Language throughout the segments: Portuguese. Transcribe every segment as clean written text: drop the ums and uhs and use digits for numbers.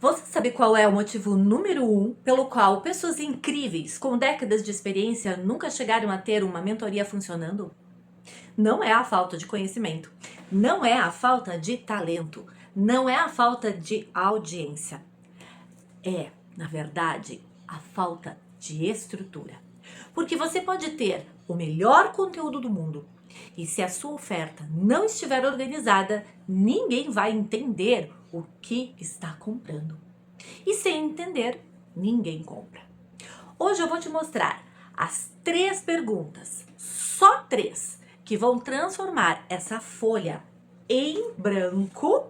Você sabe qual é o motivo número 1 pelo qual pessoas incríveis com décadas de experiência nunca chegaram a ter uma mentoria funcionando? Não é a falta de conhecimento, não é a falta de talento, não é a falta de audiência. É, na verdade, a falta de estrutura. Porque você pode ter o melhor conteúdo do mundo e se a sua oferta não estiver organizada, ninguém vai entender o que está comprando. E sem entender, ninguém compra. Hoje eu vou te mostrar as 3 perguntas, só 3, que vão transformar essa folha em branco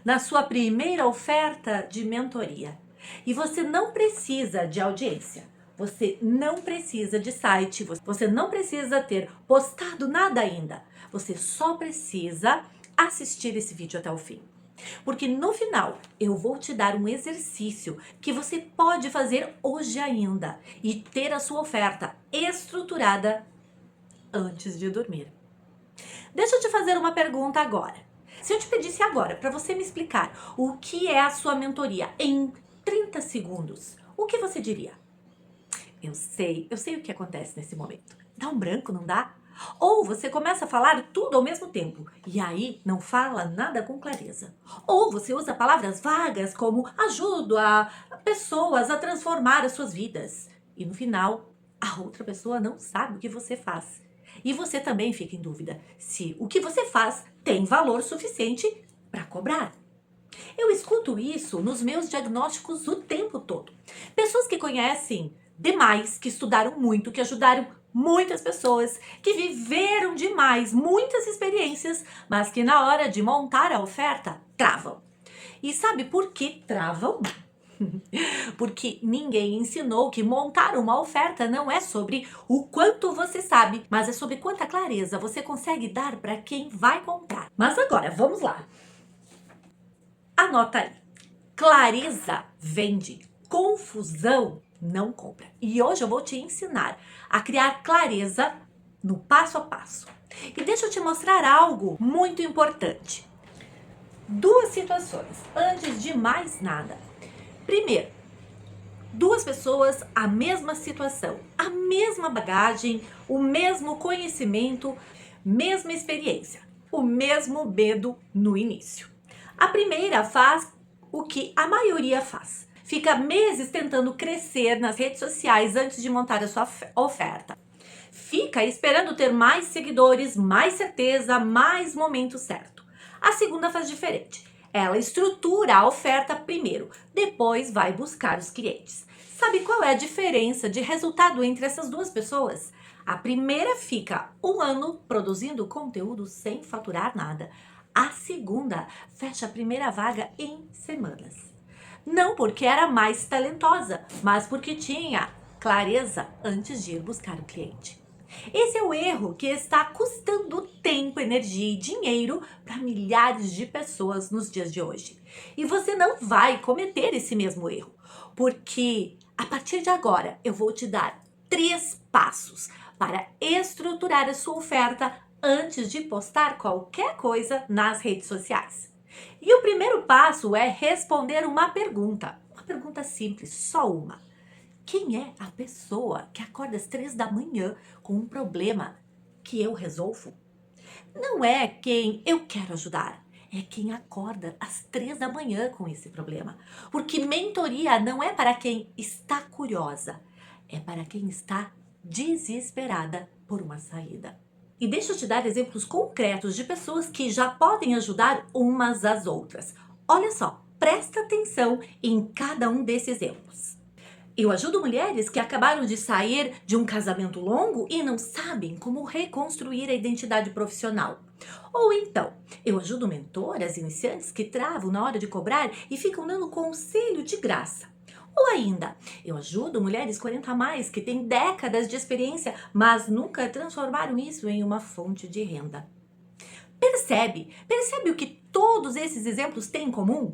na sua primeira oferta de mentoria. E você não precisa de audiência, você não precisa de site, você não precisa ter postado nada ainda. Você só precisa assistir esse vídeo até o fim. Porque no final eu vou te dar um exercício que você pode fazer hoje ainda e ter a sua oferta estruturada antes de dormir. Deixa eu te fazer uma pergunta agora. Se eu te pedisse agora para você me explicar o que é a sua mentoria em 30 segundos, o que você diria? Eu sei o que acontece nesse momento. Dá um branco, não dá? Ou você começa a falar tudo ao mesmo tempo e aí não fala nada com clareza. Ou você usa palavras vagas como ajudo a pessoas a transformar as suas vidas. E no final, a outra pessoa não sabe o que você faz. E você também fica em dúvida se o que você faz tem valor suficiente para cobrar. Eu escuto isso nos meus diagnósticos o tempo todo. Pessoas que conhecem demais, que estudaram muito, que ajudaram muitas pessoas, que viveram demais, muitas experiências, mas que na hora de montar a oferta, travam. E sabe por que travam? Porque ninguém ensinou que montar uma oferta não é sobre o quanto você sabe, mas é sobre quanta clareza você consegue dar para quem vai comprar. Mas agora, vamos lá. Anota aí. Clareza vende, confusão não compra. E hoje eu vou te ensinar a criar clareza no passo a passo. E deixa eu te mostrar algo muito importante. 2 situações, antes de mais nada. Primeiro, 2 pessoas, a mesma situação, a mesma bagagem, o mesmo conhecimento, mesma experiência, o mesmo medo no início. A primeira faz o que a maioria faz. Fica meses tentando crescer nas redes sociais antes de montar a sua oferta. Fica esperando ter mais seguidores, mais certeza, mais momento certo. A segunda faz diferente. Ela estrutura a oferta primeiro, depois vai buscar os clientes. Sabe qual é a diferença de resultado entre essas 2 pessoas? A primeira fica 1 ano produzindo conteúdo sem faturar nada. A segunda fecha a primeira vaga em semanas. Não porque era mais talentosa, mas porque tinha clareza antes de ir buscar o cliente. Esse é o erro que está custando tempo, energia e dinheiro para milhares de pessoas nos dias de hoje. E você não vai cometer esse mesmo erro, porque a partir de agora eu vou te dar 3 passos para estruturar a sua oferta antes de postar qualquer coisa nas redes sociais. E o primeiro passo é responder uma pergunta simples, só uma. Quem é a pessoa que acorda às 3 da manhã com um problema que eu resolvo? Não é quem eu quero ajudar, é quem acorda às 3 da manhã com esse problema. Porque mentoria não é para quem está curiosa, é para quem está desesperada por uma saída. E deixa eu te dar exemplos concretos de pessoas que já podem ajudar umas às outras. Olha só, presta atenção em cada um desses exemplos. Eu ajudo mulheres que acabaram de sair de um casamento longo e não sabem como reconstruir a identidade profissional. Ou então, eu ajudo mentoras iniciantes que travam na hora de cobrar e ficam dando conselho de graça. Ou ainda, eu ajudo mulheres 40 a mais que têm décadas de experiência, mas nunca transformaram isso em uma fonte de renda. Percebe o que todos esses exemplos têm em comum?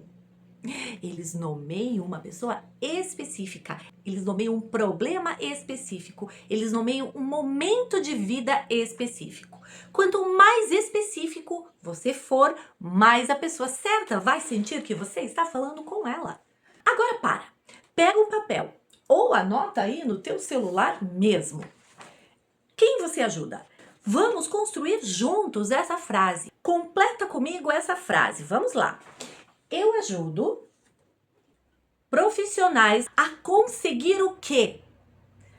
Eles nomeiam uma pessoa específica, eles nomeiam um problema específico, eles nomeiam um momento de vida específico. Quanto mais específico você for, mais a pessoa certa vai sentir que você está falando com ela. Agora pega um papel ou anota aí no teu celular mesmo. Quem você ajuda? Vamos construir juntos essa frase. Completa comigo essa frase. Vamos lá. Eu ajudo profissionais a conseguir o quê?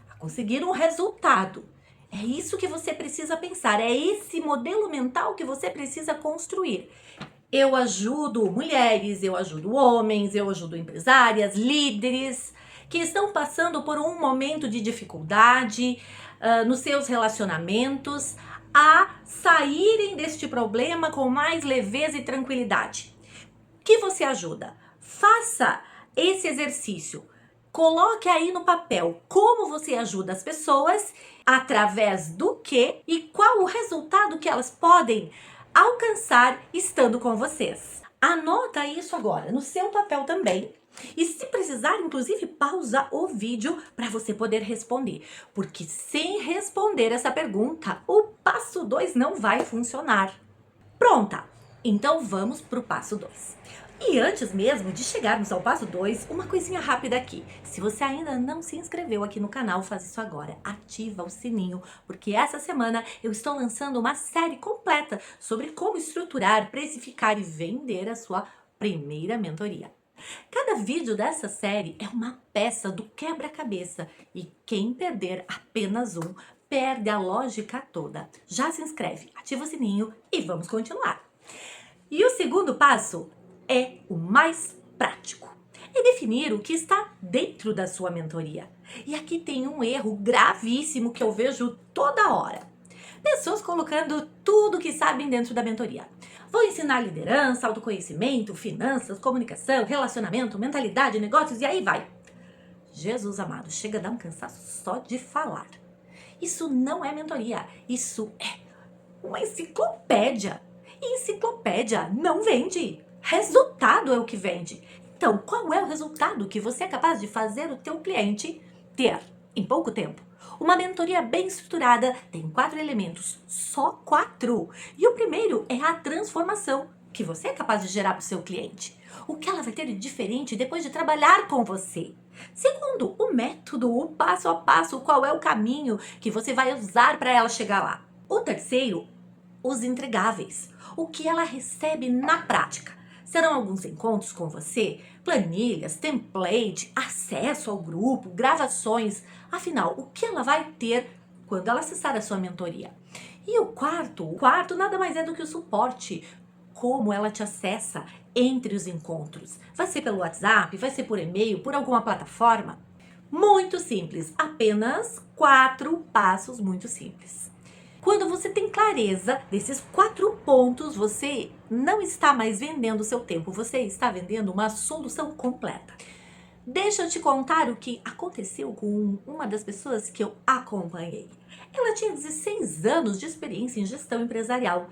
A conseguir um resultado. É isso que você precisa pensar. É esse modelo mental que você precisa construir. Eu ajudo mulheres, eu ajudo homens, eu ajudo empresárias, líderes que estão passando por um momento de dificuldade nos seus relacionamentos a saírem deste problema com mais leveza e tranquilidade. Que você ajuda? Faça esse exercício. Coloque aí no papel como você ajuda as pessoas, através do que e qual o resultado que elas podem alcançar estando com vocês. Anota isso agora no seu papel também. E se precisar, inclusive, pausa o vídeo para você poder responder. Porque sem responder essa pergunta, o passo 2 não vai funcionar. Pronta! Então vamos para o passo 2. E antes mesmo de chegarmos ao passo 2, uma coisinha rápida aqui. Se você ainda não se inscreveu aqui no canal, faz isso agora. Ativa o sininho, porque essa semana eu estou lançando uma série completa sobre como estruturar, precificar e vender a sua primeira mentoria. Cada vídeo dessa série é uma peça do quebra-cabeça e quem perder apenas um, perde a lógica toda. Já se inscreve, ativa o sininho e vamos continuar. E o segundo passo é o mais prático. É definir o que está dentro da sua mentoria. E aqui tem um erro gravíssimo que eu vejo toda hora. Pessoas colocando tudo que sabem dentro da mentoria. Vou ensinar liderança, autoconhecimento, finanças, comunicação, relacionamento, mentalidade, negócios e aí vai. Jesus amado, chega a dar um cansaço só de falar. Isso não é mentoria, isso é uma enciclopédia. E enciclopédia não vende. Resultado é o que vende. Então, qual é o resultado que você é capaz de fazer o teu cliente ter em pouco tempo? Uma mentoria bem estruturada tem 4 elementos, só 4. E o primeiro é a transformação que você é capaz de gerar para o seu cliente. O que ela vai ter de diferente depois de trabalhar com você. Segundo, o método, o passo a passo, qual é o caminho que você vai usar para ela chegar lá. O terceiro, os entregáveis, o que ela recebe na prática. Serão alguns encontros com você, planilhas, template, acesso ao grupo, gravações. Afinal, o que ela vai ter quando ela acessar a sua mentoria? E o quarto nada mais é do que o suporte. Como ela te acessa entre os encontros. Vai ser pelo WhatsApp, vai ser por e-mail, por alguma plataforma? Muito simples, apenas 4 passos muito simples. Quando você tem clareza desses 4 pontos, você não está mais vendendo o seu tempo, você está vendendo uma solução completa. Deixa eu te contar o que aconteceu com uma das pessoas que eu acompanhei. Ela tinha 16 anos de experiência em gestão empresarial.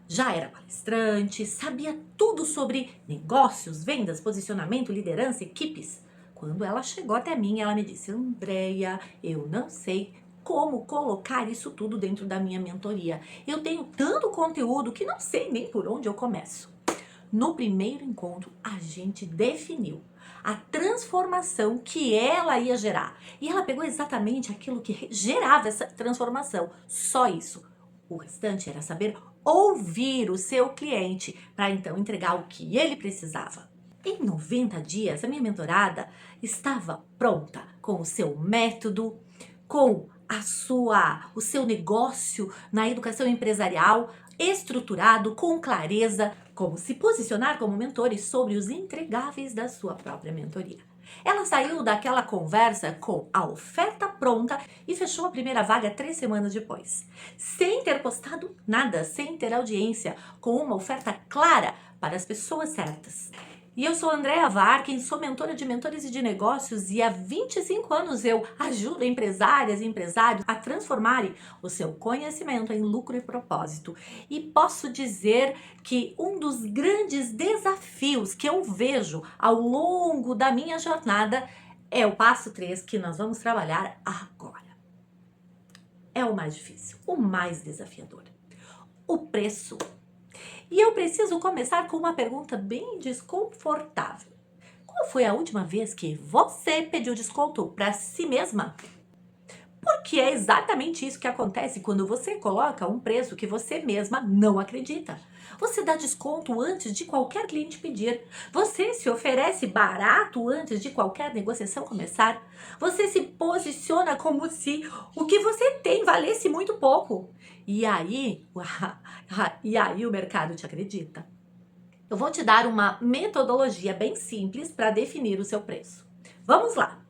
Já era palestrante, sabia tudo sobre negócios, vendas, posicionamento, liderança, equipes. Quando ela chegou até mim, ela me disse: Andréia, eu não sei como colocar isso tudo dentro da minha mentoria. Eu tenho tanto conteúdo que não sei nem por onde eu começo. No primeiro encontro, a gente definiu a transformação que ela ia gerar. E ela pegou exatamente aquilo que gerava essa transformação. Só isso. O restante era saber ouvir o seu cliente para então entregar o que ele precisava. Em 90 dias, a minha mentorada estava pronta com o seu método, com o seu negócio na educação empresarial, estruturado, com clareza, como se posicionar como mentores sobre os entregáveis da sua própria mentoria. Ela saiu daquela conversa com a oferta pronta e fechou a primeira vaga 3 semanas depois. Sem ter postado nada, sem ter audiência, com uma oferta clara para as pessoas certas. E eu sou Andréia Varken, sou mentora de mentores e de negócios e há 25 anos eu ajudo empresárias e empresários a transformarem o seu conhecimento em lucro e propósito. E posso dizer que um dos grandes desafios que eu vejo ao longo da minha jornada é o passo 3 que nós vamos trabalhar agora. É o mais difícil, o mais desafiador. O preço. E eu preciso começar com uma pergunta bem desconfortável. Qual foi a última vez que você pediu desconto para si mesma? Porque é exatamente isso que acontece quando você coloca um preço que você mesma não acredita. Você dá desconto antes de qualquer cliente pedir. Você se oferece barato antes de qualquer negociação começar. Você se posiciona como se o que você tem valesse muito pouco. E aí, o mercado te acredita. Eu vou te dar uma metodologia bem simples para definir o seu preço. Vamos lá.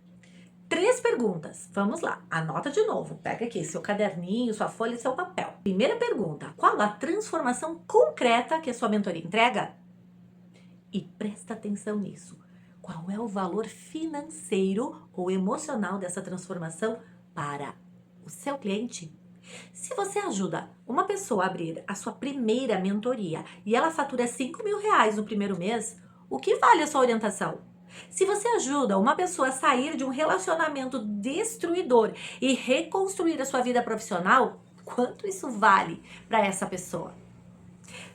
3 perguntas. Vamos lá. Anota de novo. Pega aqui seu caderninho, sua folha e seu papel. Primeira pergunta. Qual a transformação concreta que a sua mentoria entrega? E presta atenção nisso. Qual é o valor financeiro ou emocional dessa transformação para o seu cliente? Se você ajuda uma pessoa a abrir a sua primeira mentoria e ela fatura R$ 5.000 no primeiro mês, o que vale a sua orientação? Se você ajuda uma pessoa a sair de um relacionamento destruidor e reconstruir a sua vida profissional, quanto isso vale para essa pessoa?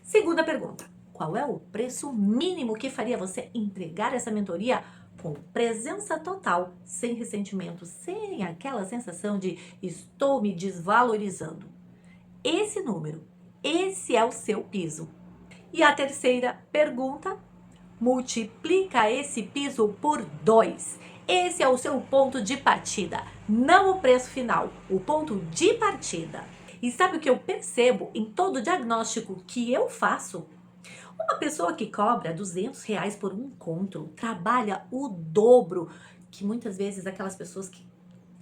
Segunda pergunta: qual é o preço mínimo que faria você entregar essa mentoria com presença total, sem ressentimento, sem aquela sensação de estou me desvalorizando? Esse número, esse é o seu piso. E a terceira pergunta: multiplica esse piso por 2. Esse é o seu ponto de partida, não o preço final, o ponto de partida. E sabe o que eu percebo em todo diagnóstico que eu faço? Uma pessoa que cobra R$ 200 por um encontro trabalha o dobro que muitas vezes aquelas pessoas que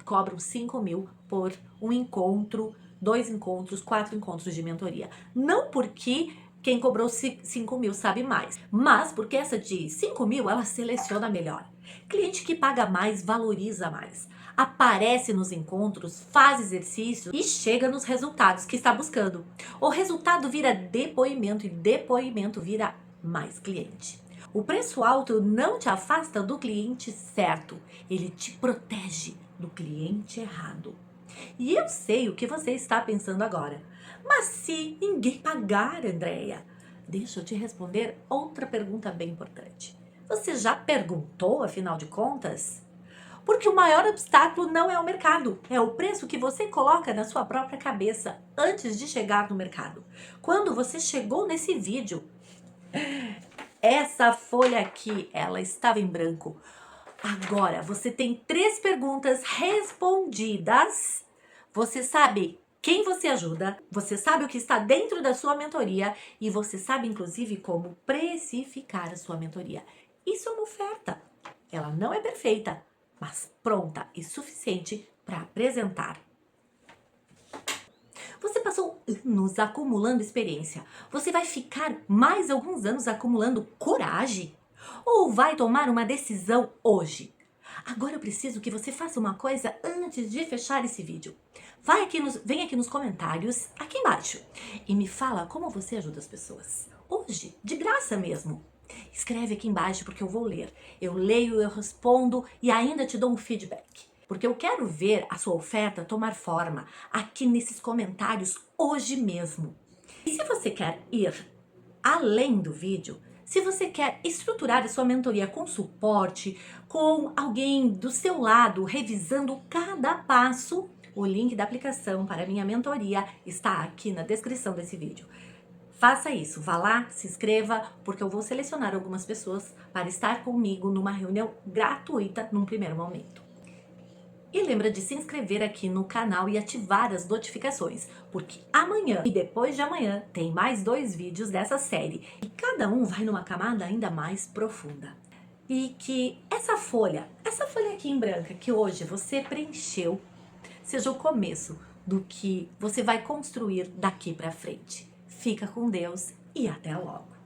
cobram 5.000 por um encontro, 2 encontros, 4 encontros de mentoria. Não porque quem cobrou 5.000 sabe mais, mas porque essa de 5.000 ela seleciona melhor. Cliente que paga mais valoriza mais, aparece nos encontros, faz exercício e chega nos resultados que está buscando. O resultado vira depoimento e depoimento vira mais cliente. O preço alto não te afasta do cliente certo, ele te protege do cliente errado. E eu sei o que você está pensando agora. Mas se ninguém pagar, Andréia? Deixa eu te responder outra pergunta bem importante. Você já perguntou, afinal de contas? Porque o maior obstáculo não é o mercado, é o preço que você coloca na sua própria cabeça antes de chegar no mercado. Quando você chegou nesse vídeo, essa folha aqui, ela estava em branco. Agora, você tem 3 perguntas respondidas. Você sabe quem você ajuda, você sabe o que está dentro da sua mentoria e você sabe, inclusive, como precificar a sua mentoria. Isso é uma oferta. Ela não é perfeita, mas pronta e suficiente para apresentar. Você passou anos acumulando experiência. Você vai ficar mais alguns anos acumulando coragem? Ou vai tomar uma decisão hoje? Agora eu preciso que você faça uma coisa antes de fechar esse vídeo. Vem aqui nos comentários, aqui embaixo, e me fala como você ajuda as pessoas. Hoje, de graça mesmo. Escreve aqui embaixo porque eu vou ler. Eu leio, eu respondo e ainda te dou um feedback. Porque eu quero ver a sua oferta tomar forma aqui nesses comentários hoje mesmo. E se você quer ir além do vídeo, se você quer estruturar a sua mentoria com suporte, com alguém do seu lado revisando cada passo, o link da aplicação para a minha mentoria está aqui na descrição desse vídeo. Faça isso, vá lá, se inscreva, porque eu vou selecionar algumas pessoas para estar comigo numa reunião gratuita num primeiro momento. E lembra de se inscrever aqui no canal e ativar as notificações, porque amanhã e depois de amanhã tem mais 2 vídeos dessa série e cada um vai numa camada ainda mais profunda. E que essa folha aqui em branca que hoje você preencheu, seja o começo do que você vai construir daqui para frente. Fica com Deus e até logo!